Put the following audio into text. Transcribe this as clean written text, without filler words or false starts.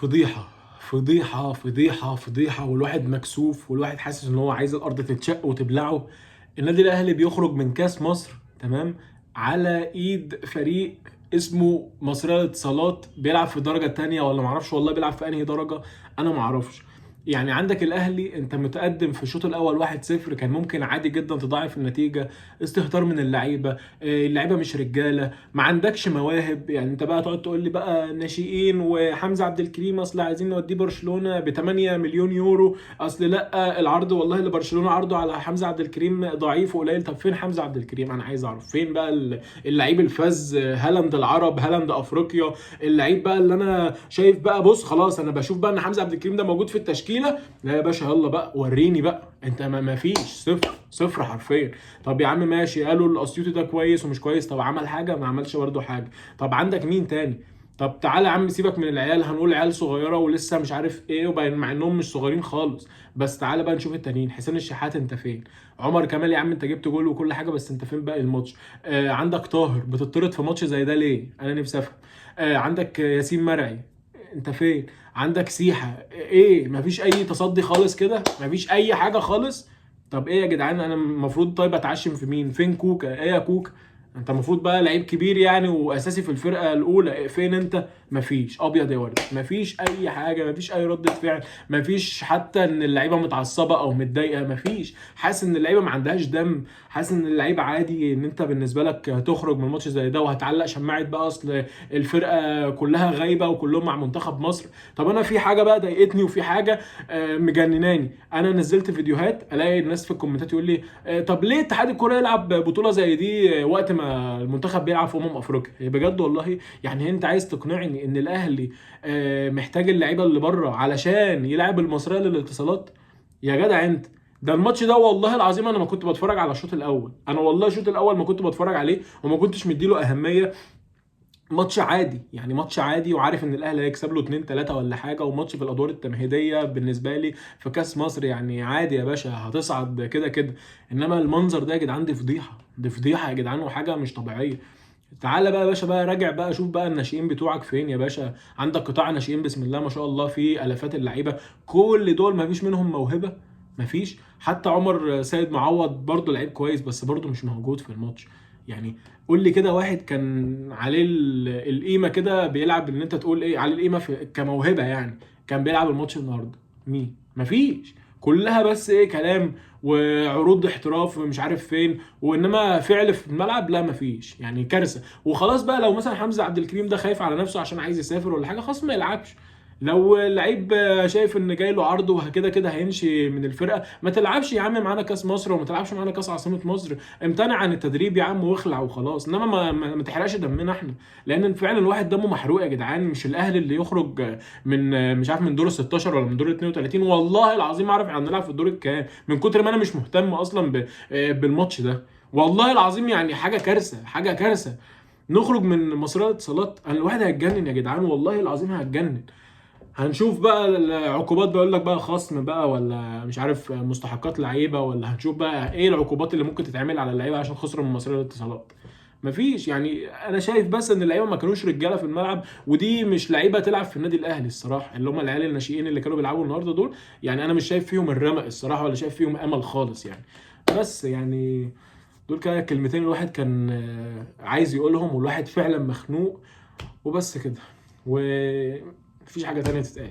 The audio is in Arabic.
فضيحة فضيحة فضيحة فضيحة، والواحد مكسوف، والواحد حاسس ان هو عايز الارض تتشق وتبلعه. النادي الاهلي بيخرج من كاس مصر، تمام، على ايد فريق اسمه مصرية للاتصالات، بيلعب في درجة تانية ولا معرفش والله بيلعب في انهي درجة، انا معرفش. يعني عندك الاهلي انت متقدم في الشوط الاول 1-0، كان ممكن عادي جدا تضاعف النتيجة. استهتار من اللعيبة، اللعيبه مش رجاله، ما عندكش مواهب. يعني انت بقى تقعد تقول لي بقى ناشئين وحمزه عبد الكريم اصل عايزين نوديه برشلونه ب 8 مليون يورو، اصل لا العرض والله اللي برشلونه عرضه على حمزه عبد الكريم ضعيف وقليل. طب فين حمزه عبد الكريم؟ انا عايز اعرف فين بقى اللعيب الفذ، هالاند العرب، هالاند افريقيا، اللعيب بقى اللي انا شايف بقى. بص خلاص انا بشوف بقى ان حمزه عبد الكريم ده موجود في التشكيله. لا يا باشا يلا بقى وريني بقى انت، ما فيش، صفر صفر حرفيا. طب يا عم ماشي، قالوا الاسيوطي ده كويس ومش كويس، طب عمل حاجه؟ ما عملش برده حاجه. طب عندك مين تاني؟ طب تعالى يا عم سيبك من العيال، هنقول عيال صغيره ولسه مش عارف ايه، مع انهم مش صغيرين خالص. بس تعالى بقى نشوف التانيين. حسين الشحات انت فين؟ عمر كمال يا عم انت جبت جول وكل حاجه، بس انت فين باقي الماتش؟ عندك طاهر بتطرد في ماتش زي ده ليه؟ انا نفسي افهم. عندك ياسين مرعي، انت فين؟ عندك سيحه، ايه؟ مفيش اي تصدي خالص كده، مفيش اي حاجه خالص. طب ايه يا جدعان؟ انا المفروض طيب اتعشم في مين؟ فين كوكا؟ ايه يا كوكا؟ انت المفروض بقى لعيب كبير يعني واساسي في الفرقه الاولى، فين انت؟ مفيش، ابيض يا ورد، مفيش اي حاجه، مفيش اي رده فعل، مفيش حتى ان اللعيبه متعصبه او متضايقه، مفيش. حاسس ان اللعيبه ما عندهاش دم، حاسس ان اللعيبه عادي ان انت بالنسبه لك هتخرج من ماتش زي ده وهتعلق شماعه بقى اصل الفرقه كلها غايبه وكلهم مع منتخب مصر. طب انا في حاجه بقى ضايقتني وفي حاجه مجنناني. انا نزلت فيديوهات الاقي الناس في الكومنتات يقول لي طب ليه اتحاد الكوره يلعب بطوله زي دي وقت ما المنتخب بيلعب في افريقيا؟ بجد والله يعني انت عايز تقنعني ان الاهلي محتاج اللعيبه اللي بره علشان يلعب المصريه للاتصالات؟ يا جدع انت، ده الماتش ده والله العظيم انا ما كنت بتفرج على الشوط الاول، انا والله الشوط الاول ما كنت بتفرج عليه وما كنتش مديله اهميه. ماتش عادي يعني، ماتش عادي، وعارف ان الاهلي هيكسب له 2 3 ولا حاجه، وماتش في الادوار التمهيديه بالنسبه لي في كاس مصر يعني عادي يا باشا، هتصعد كده كده. انما المنظر ده يا جدعان دي فضيحه، دي فضيحه يا جدعان وحاجه مش طبيعيه. تعالى بقى يا باشا بقى راجع بقى شوف بقى الناشئين بتوعك فين يا باشا. عندك قطاع ناشئين بسم الله ما شاء الله في الافات اللعيبه، كل دول ما فيش منهم موهبه، ما فيش. حتى عمر سيد معوض برضه لعيب كويس بس برضه مش موجود في الماتش. يعني قول لي كده واحد كان عليه القيمه كده بيلعب، ان انت تقول ايه عليه القيمه في كموهبه يعني، كان بيلعب الماتش النهارده؟ مين؟ مفيش. كلها بس ايه، كلام وعروض احتراف مش عارف فين، وانما فعل في الملعب لا مفيش. يعني كارثه. وخلاص بقى لو مثلا حمزه عبد الكريم ده خايف على نفسه عشان عايز يسافر ولا حاجه، خلاص ما يلعبش. لو اللعيب شايف ان جاي له عرض وكده كده هيمشي من الفرقه، ما تلعبش يا عم معانا كاس مصر وما تلعبش معانا كاس عاصمه مصر. امتنع عن التدريب يا عم واخلع وخلاص، انما ما تحرقش دمنا احنا. لان فعلا الواحد دمه محروق يا جدعان. مش الاهلي اللي يخرج من مش عارف من دور ال 16 ولا من دور ال 32، والله العظيم ما اعرف احنا هنلعب في الدور الكام من كتر ما انا مش مهتم اصلا بالماتش ده. والله العظيم يعني حاجه كارثه، حاجه كارثه. نخرج من مصرية الاتصالات، انا الواحد هيتجنن يا جدعان، والله العظيم هيتجنن. هنشوف بقى العقوبات، بيقول لك بقى خصم بقى ولا مش عارف مستحقات لعيبه، ولا هنشوف بقى ايه العقوبات اللي ممكن تتعمل على اللعيبه عشان خسروا من مصرية الاتصالات. مفيش. يعني انا شايف بس ان اللعيبه ما كانوش رجاله في الملعب، ودي مش لعيبه تلعب في النادي الاهلي الصراحه، اللي هم العيال الناشئين اللي كانوا بيلعبوا النهارده دول. يعني انا مش شايف فيهم الرمق الصراحه، ولا شايف فيهم امل خالص يعني. بس يعني دول كده كلمتين الواحد كان عايز يقولهم، والواحد فعلا مخنوق. وبس كده، ومفيش حاجه تانية تتقال.